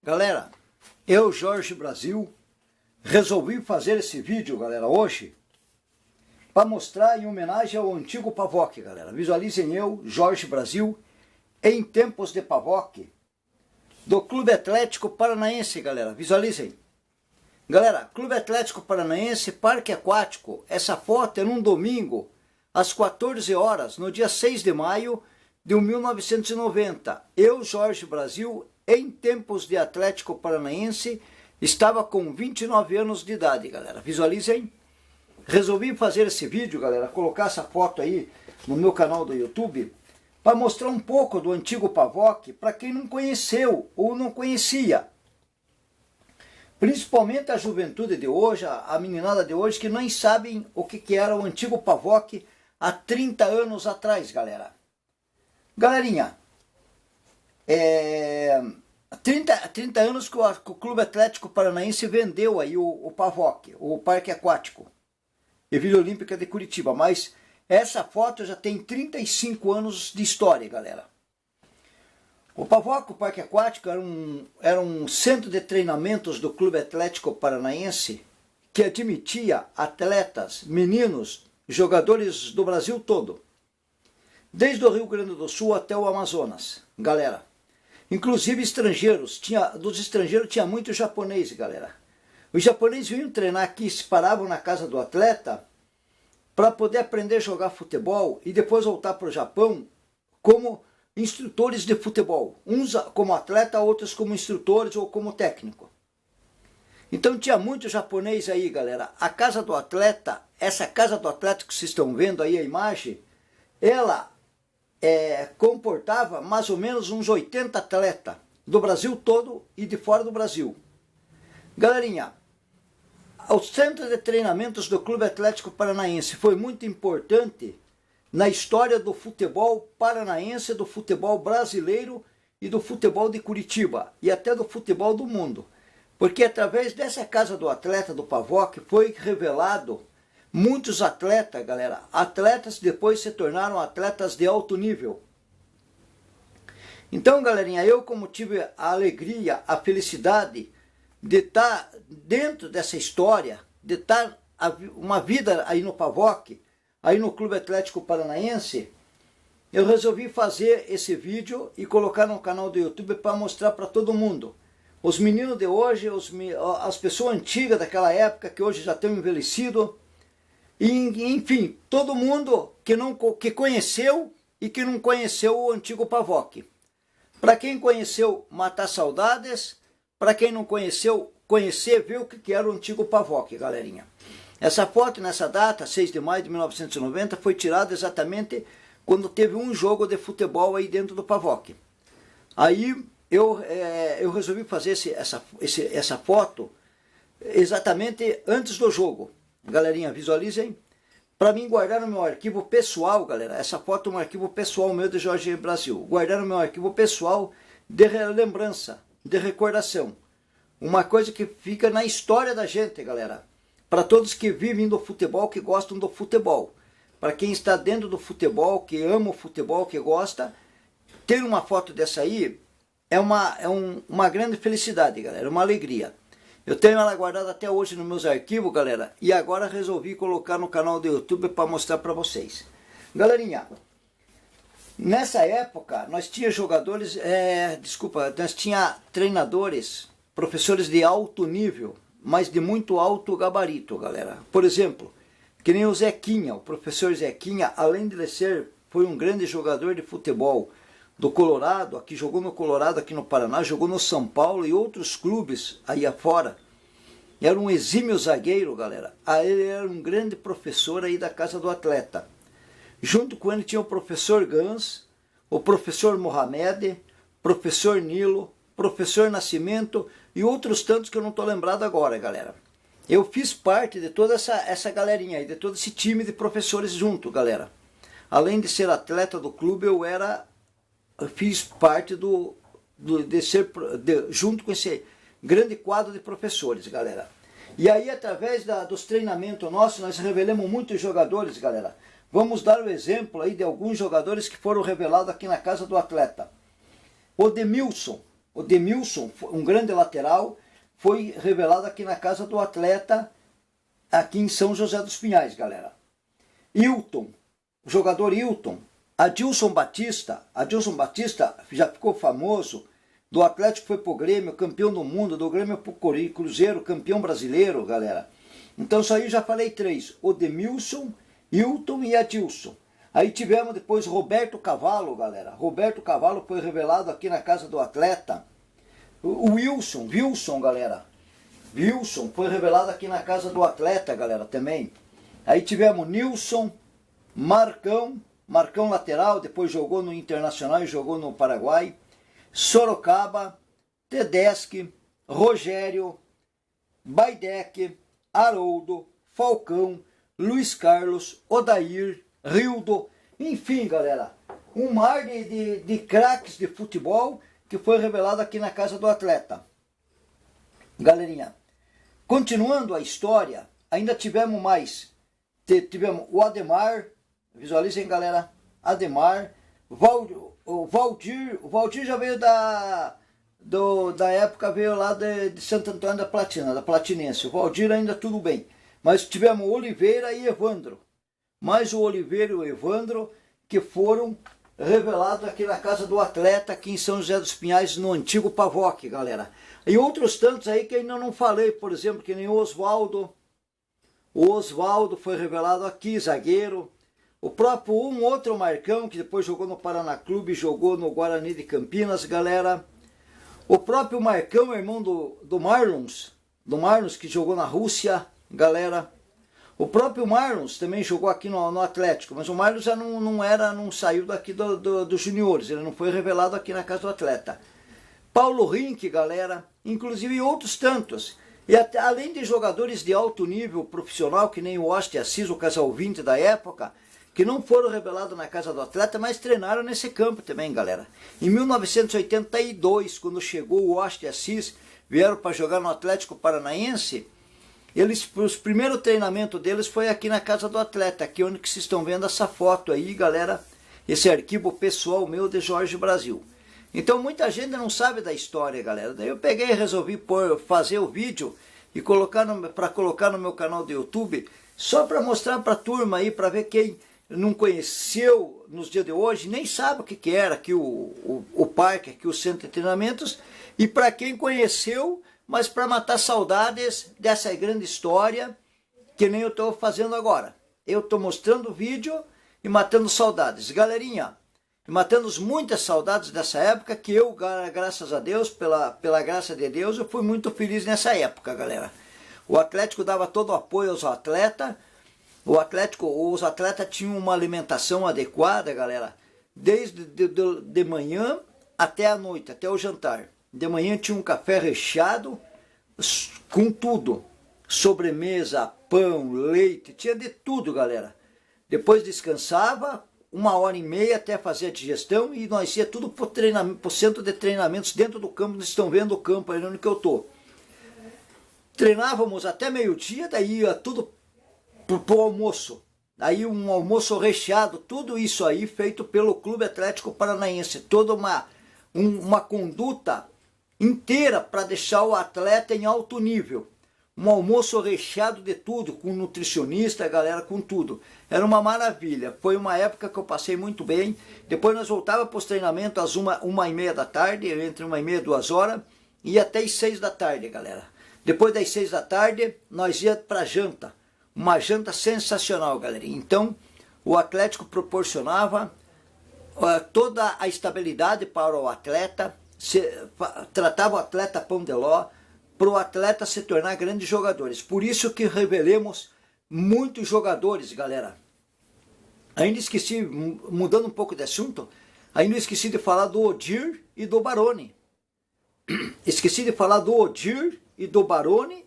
Galera, eu, Jorge Brasil, resolvi fazer esse vídeo, galera, hoje, para mostrar em homenagem ao antigo Pavoc, galera. Visualizem eu, Jorge Brasil, em tempos de Pavoc, do Clube Atlético Paranaense, galera. Visualizem. Galera, Clube Atlético Paranaense, Parque Aquático. Essa foto é num domingo, às 14 horas, no dia 6 de maio de 1990. Eu, Jorge Brasil, em tempos de Atlético Paranaense, estava com 29 anos de idade, galera. Visualizem. Resolvi fazer esse vídeo, galera, colocar essa foto aí no meu canal do YouTube, para mostrar um pouco do antigo Pavoc, para quem não conheceu ou não conhecia. Principalmente a juventude de hoje, a meninada de hoje, que nem sabem o que era o antigo Pavoc há 30 anos atrás, galera. Galerinha, 30 anos que o Clube Atlético Paranaense vendeu aí o Pavoc, o Parque Aquático e Vila Olímpica de Curitiba, mas essa foto já tem 35 anos de história, galera. O Pavoc, o Parque Aquático, era um centro de treinamentos do Clube Atlético Paranaense que admitia atletas, meninos, jogadores do Brasil todo, desde o Rio Grande do Sul até o Amazonas, galera. Inclusive estrangeiros, dos estrangeiros tinha muito japonês, galera. Os japoneses vinham treinar aqui, se paravam na casa do atleta para poder aprender a jogar futebol e depois voltar para o Japão como instrutores de futebol. Uns como atleta, outros como instrutores ou como técnico. Então tinha muito japonês aí, galera. A casa do atleta, essa casa do atleta que vocês estão vendo aí a imagem, ela comportava mais ou menos uns 80 atletas do Brasil todo e de fora do Brasil. Galerinha, o centro de treinamentos do Clube Atlético Paranaense foi muito importante na história do futebol paranaense, do futebol brasileiro e do futebol de Curitiba e até do futebol do mundo. Porque através dessa casa do atleta, do Pavoc, foi revelado muitos atletas, galera. Atletas depois se tornaram atletas de alto nível. Então, galerinha, eu como tive a alegria, a felicidade de estar dentro dessa história, de estar uma vida aí no Pavoc, aí no Clube Atlético Paranaense, eu resolvi fazer esse vídeo e colocar no canal do YouTube para mostrar para todo mundo. Os meninos de hoje, as pessoas antigas daquela época, que hoje já estão envelhecidos, e, enfim, todo mundo que conheceu e que não conheceu o antigo Pavoc. Para quem conheceu, matar saudades. Para quem não conheceu, conhecer, ver o que era o antigo Pavoc, galerinha. Essa foto, nessa data, 6 de maio de 1990, foi tirada exatamente quando teve um jogo de futebol aí dentro do Pavoc. Aí eu resolvi fazer essa foto exatamente antes do jogo. Galerinha, visualizem. Para mim guardar no meu arquivo pessoal, galera. Essa foto é um arquivo pessoal meu de Jorge Brasil. Guardar no meu arquivo pessoal de lembrança, de recordação. Uma coisa que fica na história da gente, galera. Para todos que vivem do futebol, que gostam do futebol. Para quem está dentro do futebol, que ama o futebol, que gosta, ter uma foto dessa aí é uma grande felicidade, galera. Uma alegria. Eu tenho ela guardada até hoje nos meus arquivos, galera. E agora resolvi colocar no canal do YouTube para mostrar para vocês. Galerinha, nessa época nós tinha jogadores, nós tinha treinadores, professores de alto nível, mas de muito alto gabarito, galera. Por exemplo, que nem o Zequinha, o professor Zequinha, além de foi um grande jogador de futebol do Colorado, aqui jogou no Colorado, aqui no Paraná, jogou no São Paulo e outros clubes aí afora. Era um exímio zagueiro, galera. Ele era um grande professor aí da casa do atleta. Junto com ele tinha o professor Gans, o professor Mohamed, professor Nilo, professor Nascimento e outros tantos que eu não estou lembrado agora, galera. Eu fiz parte de toda essa galerinha aí, de todo esse time de professores junto, galera. Além de ser atleta do clube, eu fiz parte junto com esse grande quadro de professores, galera. E aí, através dos treinamentos nossos, nós revelamos muitos jogadores, galera. Vamos dar o exemplo aí de alguns jogadores que foram revelados aqui na casa do atleta. O Demilson, o Demilson, um grande lateral, foi revelado aqui na casa do atleta, aqui em São José dos Pinhais, galera. Hilton, o jogador Hilton, Adilson Batista já ficou famoso, do Atlético foi pro Grêmio, campeão do mundo, do Grêmio pro Cruzeiro, campeão brasileiro, galera. Então isso aí eu já falei 3, o Demilson, Hilton e Adilson. Aí tivemos depois Roberto Cavalo, galera. Roberto Cavalo foi revelado aqui na casa do atleta. O Wilson, galera. Wilson foi revelado aqui na casa do atleta, galera, também. Aí tivemos Nilson, Marcão lateral, depois jogou no Internacional e jogou no Paraguai. Sorocaba, Tedeschi, Rogério, Baidec, Haroldo, Falcão, Luiz Carlos, Odair, Rildo, enfim, galera, um mar de craques de futebol que foi revelado aqui na casa do atleta. Galerinha, continuando a história, ainda tivemos mais. Tivemos o Ademar, visualizem, galera, Ademar, o Valdir já veio da época, veio lá de Santo Antônio da Platina, da Platinense. O Valdir ainda tudo bem, mas tivemos Oliveira e Evandro. Mais o Oliveira e o Evandro, que foram revelados aqui na casa do atleta, aqui em São José dos Pinhais, no antigo Pavoc, galera. E outros tantos aí que ainda não falei, por exemplo, que nem o Oswaldo. O Oswaldo foi revelado aqui, zagueiro. O próprio outro Marcão, que depois jogou no Paraná Clube, jogou no Guarani de Campinas, galera. O próprio Marcão, irmão do Marlons, que jogou na Rússia, galera. O próprio Marlons também jogou aqui no Atlético, mas o Marlons já não saiu daqui dos juniores, ele não foi revelado aqui na casa do atleta. Paulo Rink, galera, inclusive outros tantos. E até, além de jogadores de alto nível profissional, que nem o Oste Assis, o casal 20 da época, que não foram revelados na casa do atleta, mas treinaram nesse campo também, galera. Em 1982, quando chegou o Oste Assis, vieram para jogar no Atlético Paranaense. Os primeiros treinamentos deles foi aqui na casa do atleta, aqui onde que vocês estão vendo essa foto aí, galera, esse arquivo pessoal meu de Jorge Brasil. Então muita gente não sabe da história, galera. Daí eu peguei e resolvi fazer o vídeo e colocar no meu canal do YouTube, só para mostrar para a turma aí, para ver quem não conheceu nos dias de hoje, nem sabe o que era aqui o parque, aqui o centro de treinamentos, e para quem conheceu, mas para matar saudades dessa grande história, que nem eu estou fazendo agora. Eu estou mostrando o vídeo e matando saudades. Galerinha, matando muitas saudades dessa época, que eu, graças a Deus, pela graça de Deus, eu fui muito feliz nessa época, galera. O Atlético dava todo o apoio aos atletas. Os atletas tinham uma alimentação adequada, galera, desde de manhã até a noite, até o jantar. De manhã tinha um café recheado com tudo, sobremesa, pão, leite, tinha de tudo, galera. Depois descansava 1h30 até fazer a digestão e nós ia tudo para o centro de treinamentos dentro do campo. Vocês estão vendo o campo aí onde que eu estou. Treinávamos até meio-dia, daí ia tudo pro almoço. Aí um almoço recheado, tudo isso aí feito pelo Clube Atlético Paranaense. Toda uma conduta inteira para deixar o atleta em alto nível. Um almoço recheado de tudo, com nutricionista, galera, com tudo. Era uma maravilha. Foi uma época que eu passei muito bem. Depois nós voltávamos para os treinamentos às 1h30 da tarde, entre 1h30 e 2h, e até às 6 da tarde, galera. Depois das 6 da tarde, nós ia para janta. Uma janta sensacional, galera. Então, o Atlético proporcionava toda a estabilidade para o atleta, tratava o atleta pão de ló, para o atleta se tornar grandes jogadores. Por isso que revelemos muitos jogadores, galera. Ainda esqueci, mudando um pouco de assunto, ainda esqueci de falar do Odir e do Baroni. Esqueci de falar do Odir e do Baroni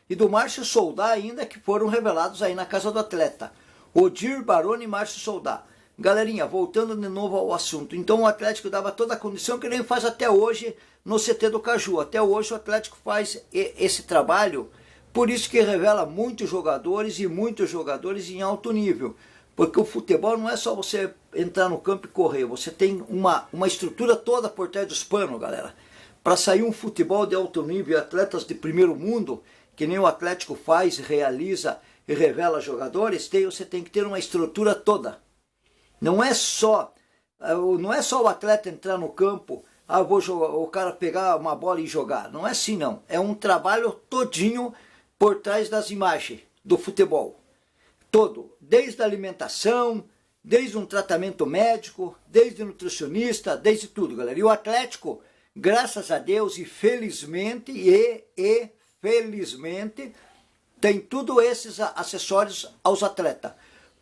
e do Márcio Soldá ainda, que foram revelados aí na casa do atleta. Odir, Baroni e Márcio Soldá. Galerinha, voltando de novo ao assunto. Então o Atlético dava toda a condição que nem faz até hoje no CT do Caju. Até hoje o Atlético faz esse trabalho, por isso que revela muitos jogadores e muitos jogadores em alto nível. Porque o futebol não é só você entrar no campo e correr, você tem uma estrutura toda por trás dos panos, galera. para sair um futebol de alto nível, atletas de primeiro mundo, que nem o Atlético faz, realiza e revela jogadores, você tem que ter uma estrutura toda. Não é só o atleta entrar no campo, vou jogar, o cara pegar uma bola e jogar. Não é assim não. É um trabalho todinho por trás das imagens do futebol. Todo, desde a alimentação, desde um tratamento médico, desde nutricionista, desde tudo, galera. E o Atlético, graças a Deus e felizmente, felizmente, tem tudo esses acessórios aos atletas.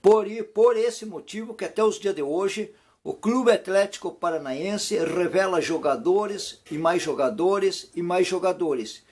Por esse motivo que até os dias de hoje, o Clube Atlético Paranaense revela jogadores e mais jogadores e mais jogadores.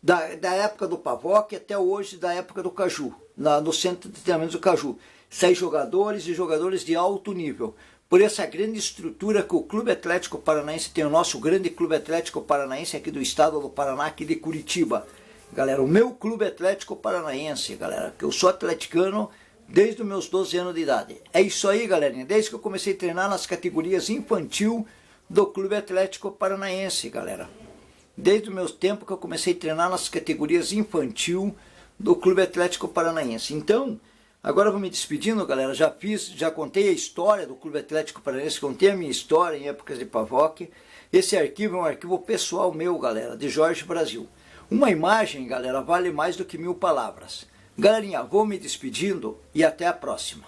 Da época do Pavoc até hoje, da época do Caju, no centro de treinamento do Caju. Sai jogadores e jogadores de alto nível. Por essa grande estrutura que o Clube Atlético Paranaense tem, o nosso grande Clube Atlético Paranaense aqui do estado do Paraná, aqui de Curitiba. Galera, o meu Clube Atlético Paranaense, galera, que eu sou atleticano desde os meus 12 anos de idade. É isso aí, galerinha, desde que eu comecei a treinar nas categorias infantil do Clube Atlético Paranaense, galera. Desde o meu tempo que eu comecei a treinar nas categorias infantil do Clube Atlético Paranaense. Então, agora eu vou me despedindo, galera. Já contei a história do Clube Atlético Paranaense, contei a minha história em épocas de Pavoc. Esse arquivo é um arquivo pessoal meu, galera, de Jorge Brasil. Uma imagem, galera, vale mais do que 1000 palavras. Galerinha, vou me despedindo e até a próxima.